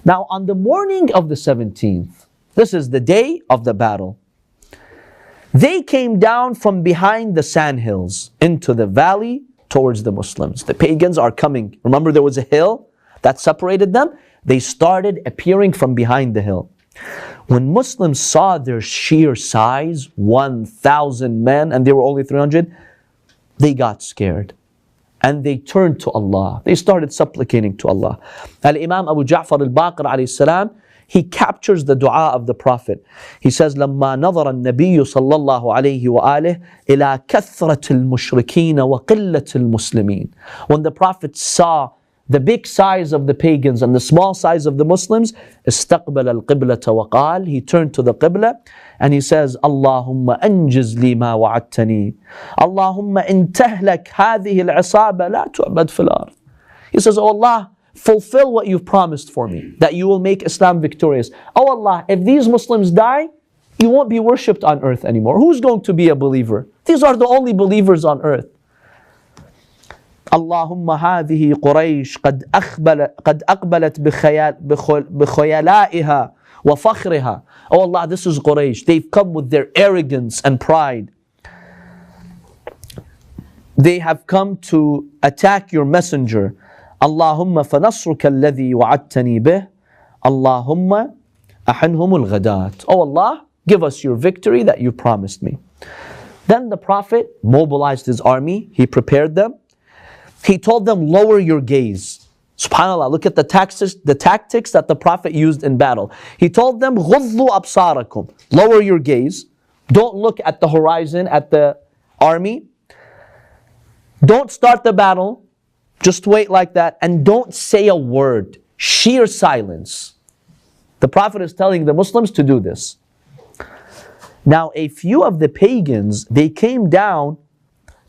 Now on the morning of the 17th, this is the day of the battle, they came down from behind the sandhills into the valley towards the Muslims. The pagans are coming. Remember, there was a hill that separated them? They started appearing from behind the hill. When Muslims saw their sheer size, 1,000 men, and they were only 300, they got scared. And they turned to Allah. They started supplicating to Allah. Al-Imam Abu Ja'far al-Baqir alayhi salam, he captures the dua of the Prophet. He says, لما نظر النبي صلى الله عليه وآله إلى كثرة المشركين وقلة المسلمين. When the Prophet saw the big size of the pagans and the small size of the Muslims, استقبل القبلة وقال, he turned to the Qibla and he says, اللهم أنجز لي ما وعدتني. اللهم إن تهلك هذه العصابة لا تعبد في الأرض. He says, oh Allah, fulfill what you've promised for me, that you will make Islam victorious. Oh Allah, if these Muslims die, you won't be worshipped on earth anymore. Who's going to be a believer? These are the only believers on earth. اللهم هذه قريش قد أقبلت بخيلائها وفخرها. Oh Allah, this is Quraysh. They've come with their arrogance and pride. They have come to attack your messenger. اللهم فنصرك الذي وعدتني به. اللهم أحنهم الغداة. Oh Allah, give us your victory that you promised me. Then the Prophet mobilized his army. He prepared them. He told them, lower your gaze. SubhanAllah, look at the tactics that the Prophet used in battle. He told them, غُضُّوا أَبْصَارَكُمْ. Lower your gaze. Don't look at the horizon, at the army. Don't start the battle. Just wait like that. And don't say a word. Sheer silence. The Prophet is telling the Muslims to do this. Now, a few of the pagans, they came down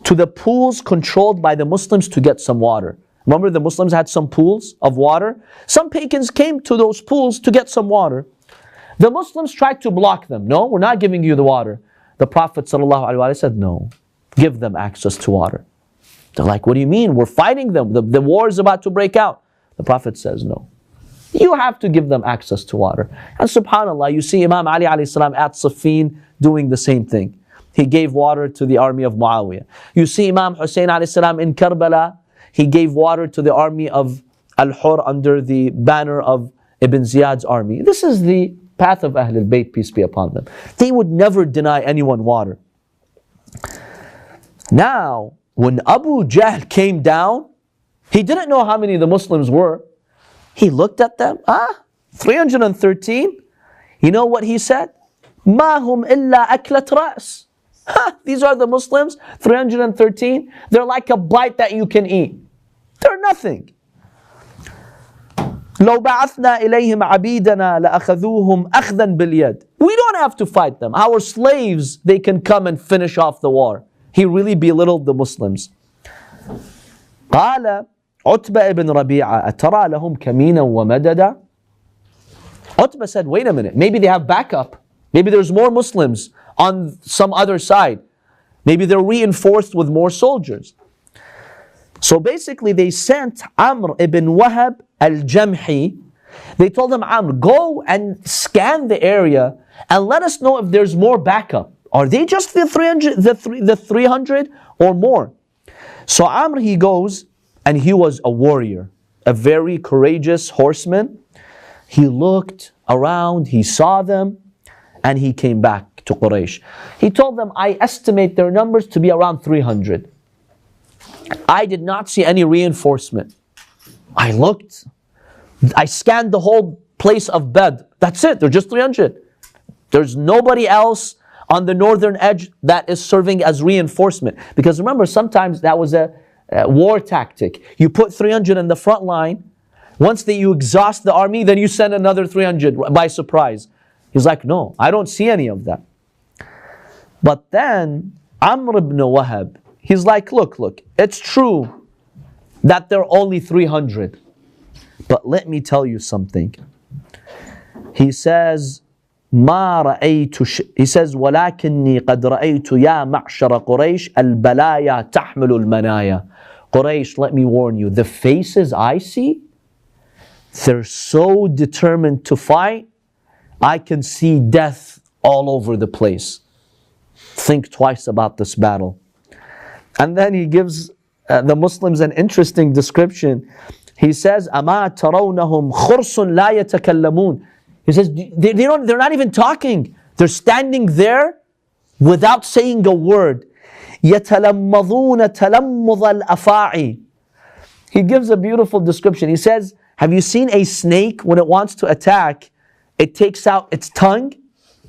to the pools controlled by the Muslims to get some water. Remember, the Muslims had some pools of water? Some pagans came to those pools to get some water. The Muslims tried to block them. No, we're not giving you the water. The Prophet ﷺ said, no, give them access to water. They're like, what do you mean? We're fighting them. The war is about to break out. The Prophet says, no. You have to give them access to water. And subhanAllah, you see Imam Ali alayhi salam at Siffin doing the same thing. He gave water to the army of Muawiyah. You see Imam Hussein alayhi salam in Karbala, he gave water to the army of Al-Hur under the banner of Ibn Ziyad's army. This is the path of Ahlul Bayt, peace be upon them. They would never deny anyone water. Now, when Abu Jahl came down, he didn't know how many the Muslims were. He looked at them, 313. You know what he said? مَا هُمْ إِلَّا أَكْلَةْ رَأْسٍ. These are the Muslims, 313. They're like a bite that you can eat. They're nothing. لو بعثنا إليهم عبيدنا لأخذوهم أخذا باليد. We don't have to fight them. Our slaves, they can come and finish off the war. He really belittled the Muslims. قال عتبة ibn Rabi'a أترى لهم كمينا ومددا. Utbah said, wait a minute, maybe they have backup. Maybe there's more Muslims on some other side. Maybe they're reinforced with more soldiers. So basically they sent Amr ibn Wahb al-Jamhi. They told him, Amr, go and scan the area and let us know if there's more backup. Are they just the 300 or more? So Amr, he goes, and he was a warrior, a very courageous horseman. He looked around, he saw them, and he came back to Quraysh. He told them, I estimate their numbers to be around 300. I did not see any reinforcement. I looked, I scanned the whole place of Badr. That's it, they're just 300. There's nobody else on the northern edge that is serving as reinforcement. Because remember, sometimes that was a war tactic. You put 300 in the front line. Once that you exhaust the army, then you send another 300 by surprise. He's like, no, I don't see any of that. But then Amr ibn Wahb, he's like, look, it's true that there are only 300. But let me tell you something. He says, he says, ولكني قد رأيت يا معشر قريش البلايا تحمل المنايا. Quraysh, let me warn you, the faces I see, they're so determined to fight, I can see death all over the place. Think twice about this battle. And then he gives the Muslims an interesting description. He says, أَمَا تَرَوْنَهُمْ خُرْصٌ لَا يَتَكَلَّمُونَ. He says, they're not even talking. They're standing there without saying a word. يَتَلَمَّضُونَ تَلَمُّضَ الْأَفَاعِ. He gives a beautiful description. He says, have you seen a snake when it wants to attack? It takes out its tongue.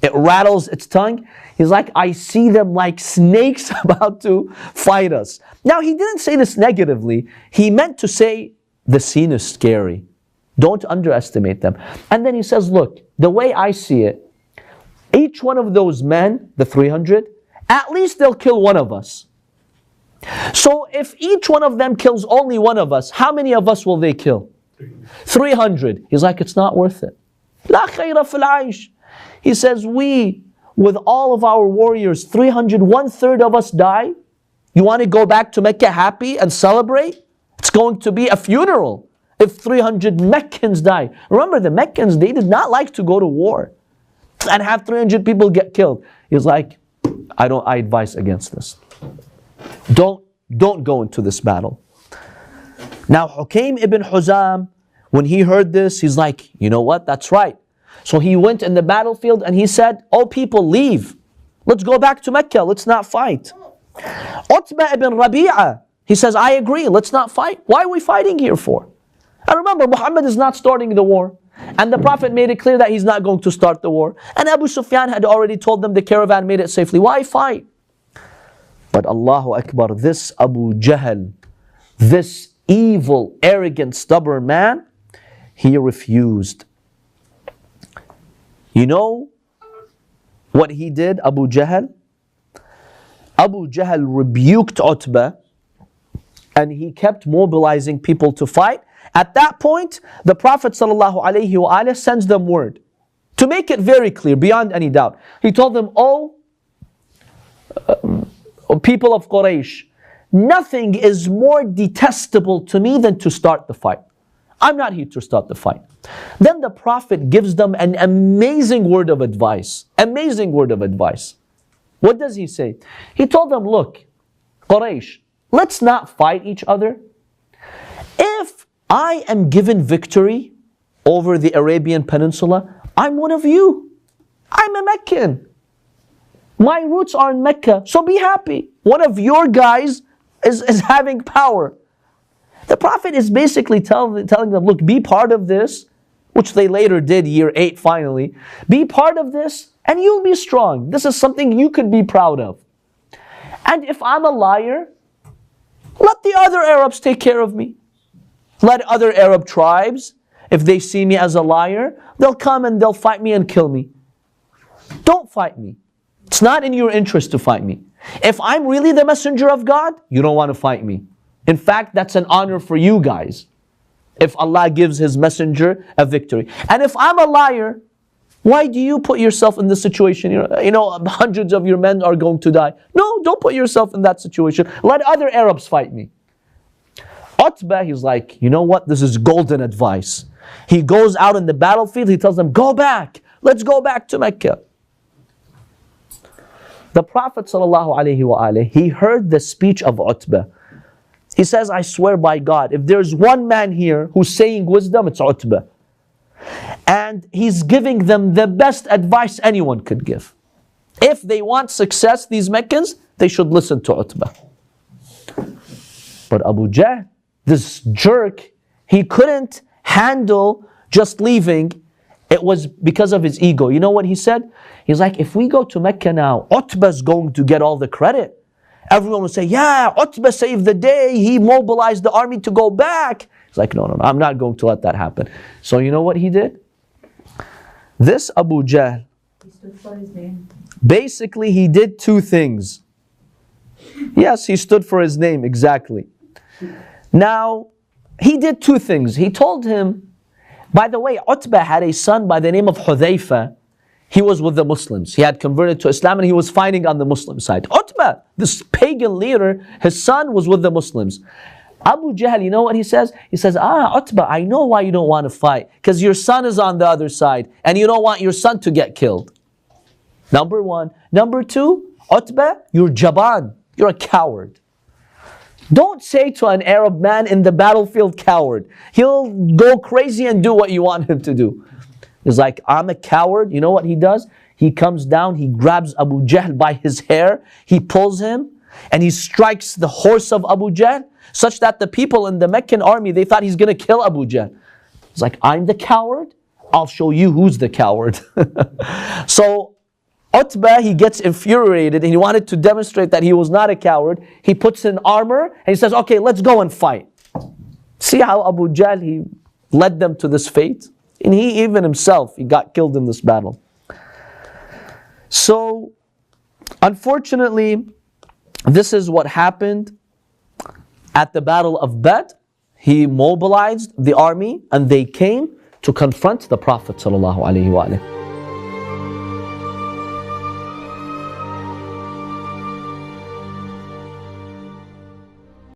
It rattles its tongue. He's like, I see them like snakes about to fight us. Now, he didn't say this negatively. He meant to say, the scene is scary. Don't underestimate them. And then he says, look, the way I see it, each one of those men, the 300, at least they'll kill one of us. So if each one of them kills only one of us, how many of us will they kill? 300. He's like, it's not worth it. لا خير في العيش. He says, we, with all of our warriors, 300, 1/3 of us die. You want to go back to Mecca happy and celebrate? It's going to be a funeral if 300 Meccans die. Remember, the Meccans, they did not like to go to war and have 300 people get killed. He's like, I advise against this. Don't go into this battle. Now, Hukaym ibn Huzam, when he heard this, he's like, you know what? That's right. So he went in the battlefield and he said, oh people, leave. Let's go back to Mecca. Let's not fight. Utbah ibn Rabi'ah, he says, I agree. Let's not fight. Why are we fighting here for? And remember, Muhammad is not starting the war. And the Prophet made it clear that he's not going to start the war. And Abu Sufyan had already told them the caravan made it safely. Why fight? But Allahu Akbar, this Abu Jahl, this evil, arrogant, stubborn man, he refused. You know what he did, Abu Jahl? Abu Jahl rebuked Utbah and he kept mobilizing people to fight. At that point, the Prophet ﷺ sends them word to make it very clear, beyond any doubt. He told them, oh, people of Quraysh, nothing is more detestable to me than to start the fight. I'm not here to start the fight. Then the Prophet gives them an amazing word of advice. Amazing word of advice. What does he say? He told them, look, Quraysh, let's not fight each other. If I am given victory over the Arabian Peninsula, I'm one of you. I'm a Meccan. My roots are in Mecca, so be happy. One of your guys is having power. The Prophet is basically telling them, look, be part of this, which they later did, year 8 finally. Be part of this and you'll be strong. This is something you could be proud of. And if I'm a liar, let the other Arabs take care of me. Let other Arab tribes, if they see me as a liar, they'll come and they'll fight me and kill me. Don't fight me. It's not in your interest to fight me. If I'm really the messenger of God, you don't want to fight me. In fact, that's an honor for you guys, if Allah gives His messenger a victory. And if I'm a liar, why do you put yourself in this situation? You know, hundreds of your men are going to die. No, don't put yourself in that situation. Let other Arabs fight me. Utbah, he's like, you know what? This is golden advice. He goes out in the battlefield, he tells them, go back. Let's go back to Mecca. The Prophet ﷺ, he heard the speech of Utbah. He says, I swear by God, if there's one man here who's saying wisdom, it's Utbah. And he's giving them the best advice anyone could give. If they want success, these Meccans, they should listen to Utbah. But Abu Jahl, this jerk, he couldn't handle just leaving. It was because of his ego. You know what he said? He's like, if we go to Mecca now, Utbah's going to get all the credit. Everyone will say, yeah, Utbah saved the day. He mobilized the army to go back. He's like, no, I'm not going to let that happen. So you know what he did? This Abu Jahl, he stood for his name. Basically, he did two things. Yes, he stood for his name, exactly. Now, he did two things. He told him, by the way, Utbah had a son by the name of Hudhayfa. He was with the Muslims. He had converted to Islam and he was fighting on the Muslim side. Utbah, this pagan leader, his son was with the Muslims. Abu Jahl, you know what he says? He says, Utbah, I know why you don't want to fight. Because your son is on the other side and you don't want your son to get killed. Number one. Number two, Utbah, you're Jaban. You're a coward. Don't say to an Arab man in the battlefield, coward. He'll go crazy and do what you want him to do. He's like, I'm a coward. You know what he does? He comes down, he grabs Abu Jahl by his hair, he pulls him, and he strikes the horse of Abu Jahl, such that the people in the Meccan army, they thought he's going to kill Abu Jahl. He's like, I'm the coward? I'll show you who's the coward. So Utbah, he gets infuriated and he wanted to demonstrate that he was not a coward. He puts in armor and he says, okay, let's go and fight. See how Abu Jahl, he led them to this fate? And he even himself, he got killed in this battle. So, unfortunately, this is what happened at the Battle of Badr. He mobilized the army and they came to confront the Prophet sallallahu alaihi wasallam.